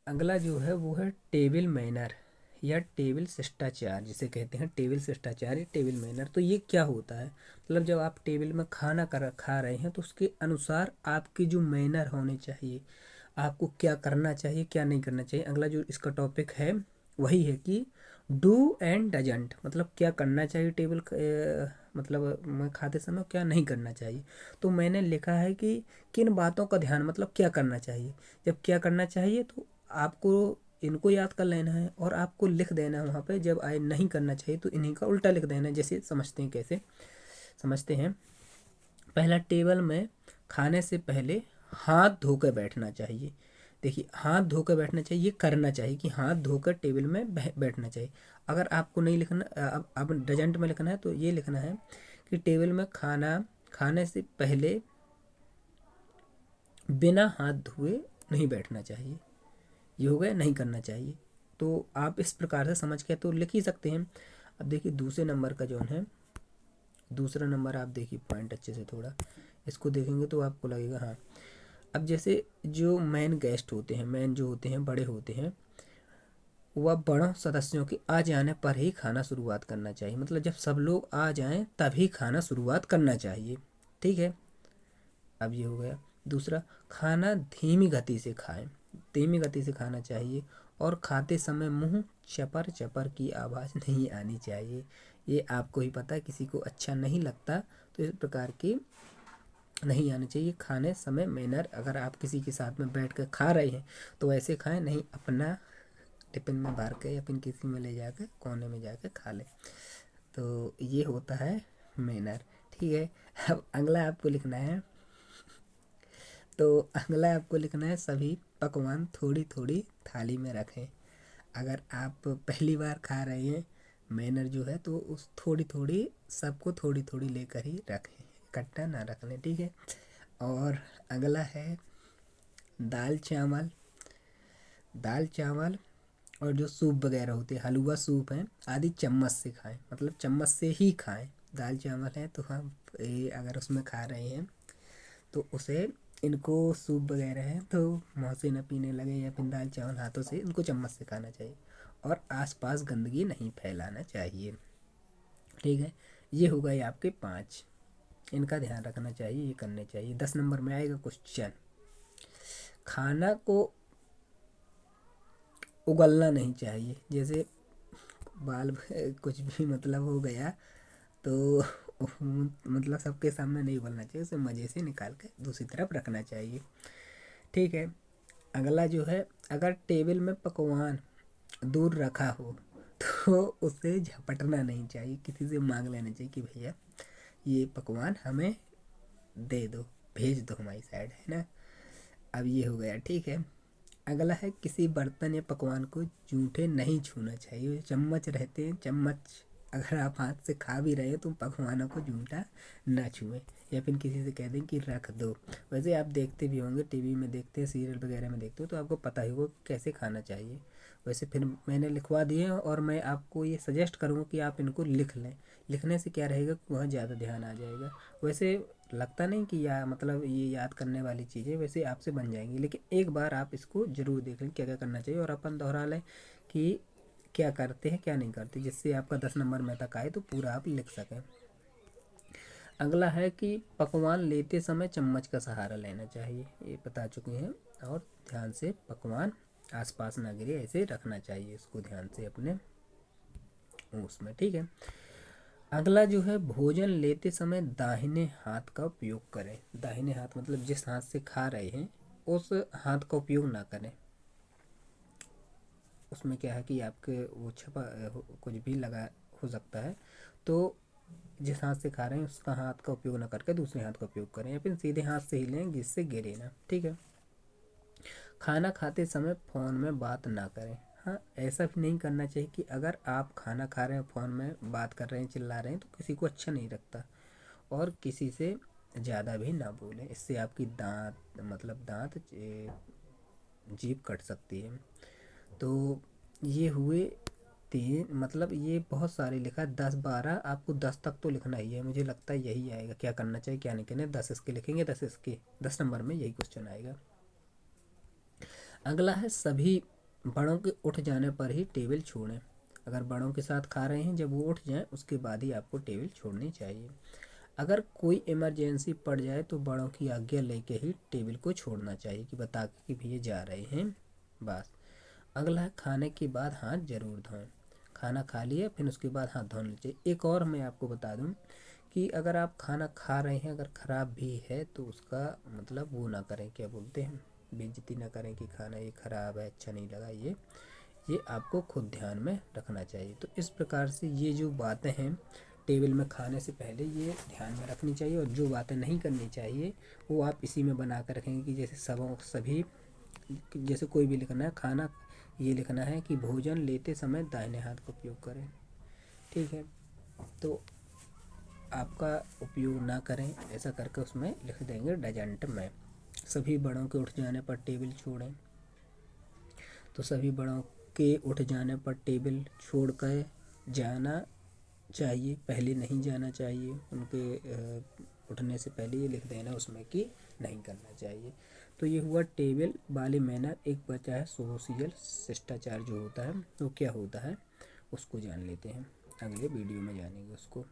अगला जो है वो है टेबल मैनर या टेबल शिष्टाचार, जिसे कहते हैं टेबल शिष्टाचार या टेबल मैनर। तो ये क्या होता है, मतलब जब आप टेबल में खाना कर खा रहे हैं तो उसके अनुसार आपके जो मैनर होने चाहिए, आपको क्या करना चाहिए क्या नहीं करना चाहिए। अगला जो इसका टॉपिक है वही है कि डू एंड डजंट, मतलब क्या करना चाहिए टेबल मतलब मैं खाते समय क्या नहीं करना चाहिए। तो मैंने लिखा है कि किन बातों का ध्यान, मतलब क्या करना चाहिए। जब क्या करना चाहिए तो आपको इनको याद कर लेना है और आपको लिख देना है वहाँ पे। जब आए नहीं करना चाहिए तो इन्हीं का उल्टा लिख देना है। जैसे समझते हैं, कैसे समझते हैं। पहला, टेबल में खाने से पहले हाथ धोकर बैठना चाहिए। देखिए, हाथ धोकर बैठना चाहिए, ये करना चाहिए कि हाथ धोकर टेबल में बैठना चाहिए। अगर आपको नहीं लिखना, अब डजंट में लिखना है तो ये लिखना है कि टेबल में खाना खाने से पहले बिना हाथ धोए नहीं बैठना चाहिए। ये हो गया नहीं करना चाहिए। तो आप इस प्रकार से समझ के तो लिख ही सकते हैं। अब देखिए दूसरे नंबर का जो है, दूसरा नंबर आप देखिए पॉइंट अच्छे से थोड़ा इसको देखेंगे तो आपको लगेगा हाँ। अब जैसे जो मेन गेस्ट होते हैं, मेन जो होते हैं, बड़े होते हैं, वह बड़ों सदस्यों के आ जाने पर ही खाना शुरुआत करना चाहिए। मतलब जब सब लोग आ जाएं तभी खाना शुरुआत करना चाहिए। ठीक है, अब ये हो गया। दूसरा, खाना धीमी गति से खाएं, धीमी गति से खाना चाहिए और खाते समय मुंह चपर चपर की आवाज़ नहीं आनी चाहिए। ये आपको ही पता है किसी को अच्छा नहीं लगता, तो इस प्रकार की नहीं आनी चाहिए। खाने समय मैनर, अगर आप किसी के साथ में बैठ कर खा रहे हैं तो ऐसे खाएं, नहीं अपना टिफिन में भर के या फिर किसी में ले जाकर कोने में जाकर खा लें। तो ये होता है मैनर। ठीक है, अब अगला आपको लिखना है, तो अगला आपको लिखना है सभी पकवान थोड़ी थोड़ी थाली में रखें। अगर आप पहली बार खा रहे हैं, मैनर जो है, तो उस थोड़ी थोड़ी सबको थोड़ी थोड़ी लेकर ही रखें, इकट्ठा ना रख लें। ठीक है, और अगला है दाल चावल, दाल चावल और जो सूप वगैरह होते हैं, हलवा सूप है आदि चम्मच से खाएं, मतलब चम्मच से ही खाएं। दाल चावल है तो हम अगर उसमें खा रहे हैं तो उसे, इनको सूप वगैरह है तो मुँह से न पीने लगे, या फिर दाल चावल हाथों से, इनको चम्मच से खाना चाहिए और आसपास गंदगी नहीं फैलाना चाहिए। ठीक है, ये हो गए आपके 5, इनका ध्यान रखना चाहिए, ये करने चाहिए। 10 नंबर में आएगा क्वेश्चन, खाना को उगलना नहीं चाहिए। जैसे बाल कुछ भी मतलब हो गया तो मतलब सबके सामने नहीं बोलना चाहिए, उसे मज़े से निकाल के दूसरी तरफ रखना चाहिए। ठीक है, अगला जो है, अगर टेबल में पकवान दूर रखा हो तो उसे झपटना नहीं चाहिए, किसी से मांग लेना चाहिए कि भैया ये पकवान हमें दे दो, भेज दो हमारी साइड, है ना। अब ये हो गया। ठीक है, अगला है किसी बर्तन या पकवान को जूठे नहीं छूना चाहिए। चम्मच रहते हैं, चम्मच अगर आप हाथ से खा भी रहे हो तो पकवानों को जूठा ना छुएं, या फिर किसी से कह दें कि रख दो। वैसे आप देखते भी होंगे, टीवी में देखते हैं, सीरियल वगैरह में देखते हो, तो आपको पता ही होगा कैसे खाना चाहिए। वैसे फिर मैंने लिखवा दिए और मैं आपको ये सजेस्ट करूँगा कि आप इनको लिख लें। लिखने से क्या रहेगा कि वहाँ ज़्यादा ध्यान आ जाएगा। वैसे लगता नहीं कि मतलब ये याद करने वाली चीज़ें वैसे आपसे बन जाएंगी, लेकिन एक बार आप इसको ज़रूर देख लें क्या क्या करना चाहिए और अपन दोहरा लें कि क्या करते हैं क्या नहीं करते, जिससे आपका 10 नंबर में तक आए तो पूरा आप लिख सकें। अगला है कि पकवान लेते समय चम्मच का सहारा लेना चाहिए, ये बता चुके हैं। और ध्यान से पकवान आसपास ना गिरे, ऐसे रखना चाहिए इसको ध्यान से अपने उसमें। ठीक है, अगला जो है, भोजन लेते समय दाहिने हाथ का उपयोग करें। दाहिने हाथ मतलब जिस हाथ से खा रहे हैं उस हाथ का उपयोग ना करें। उसमें क्या है कि आपके वो छपा कुछ भी लगा हो सकता है, तो जिस हाथ से खा रहे हैं उसका हाथ का उपयोग ना करके दूसरे हाथ का उपयोग करें, या फिर सीधे हाथ से ही लें जिससे गिरे ना। ठीक है, खाना खाते समय फ़ोन में बात ना करें। हाँ, ऐसा भी नहीं करना चाहिए कि अगर आप खाना खा रहे हैं फ़ोन में बात कर रहे हैं चिल्ला रहे हैं तो किसी को अच्छा नहीं लगता। और किसी से ज़्यादा भी ना बोलें, इससे आपकी दांत मतलब दांत जीभ कट सकती है। तो ये हुए 3, मतलब ये बहुत सारे लिखा है, 10 12, आपको 10 तक तो लिखना ही है। मुझे लगता है यही आएगा, क्या करना चाहिए क्या नहीं करना। 10 इसके लिखेंगे, 10 इसके, 10 नंबर में यही क्वेश्चन आएगा। अगला है सभी बड़ों के उठ जाने पर ही टेबल छोड़ें। अगर बड़ों के साथ खा रहे हैं, जब वो उठ जाएं उसके बाद ही आपको टेबल छोड़नी चाहिए। अगर कोई इमरजेंसी पड़ जाए तो बड़ों की आज्ञा लेके ही टेबल को छोड़ना चाहिए, कि बता के कि भैया जा रहे हैं बस। अगला है, खाने के बाद हाथ जरूर धोएं। खाना खा लिया फिर उसके बाद हाथ धो लीजिए। एक और मैं आपको बता दूं कि अगर आप खाना खा रहे हैं, अगर ख़राब भी है तो उसका मतलब वो ना करें, क्या बोलते हैं, बेइज्जती ना करें कि खाना ये ख़राब है, अच्छा नहीं लगा। ये आपको खुद ध्यान में रखना चाहिए। तो इस प्रकार से ये जो बातें हैं टेबल में खाने से पहले ये ध्यान में रखनी चाहिए, और जो बातें नहीं करनी चाहिए वो आप इसी में बना कर रखेंगे कि जैसे सभी, जैसे कोई भी लिखना है खाना, ये लिखना है कि भोजन लेते समय दाहिने हाथ का उपयोग करें। ठीक है, तो आपका उपयोग ना करें ऐसा करके उसमें लिख देंगे डजंट में। सभी बड़ों के उठ जाने पर टेबल छोड़ें, तो सभी बड़ों के उठ जाने पर टेबल छोड़ कर जाना चाहिए, पहले नहीं जाना चाहिए। उनके उठने से पहले ये लिख देना उसमें कि नहीं करना चाहिए। तो ये हुआ टेबल वाले मैनर। एक बचा है सोशल शिष्टाचार, जो होता है वो क्या होता है उसको जान लेते हैं, अगले वीडियो में जानेंगे उसको।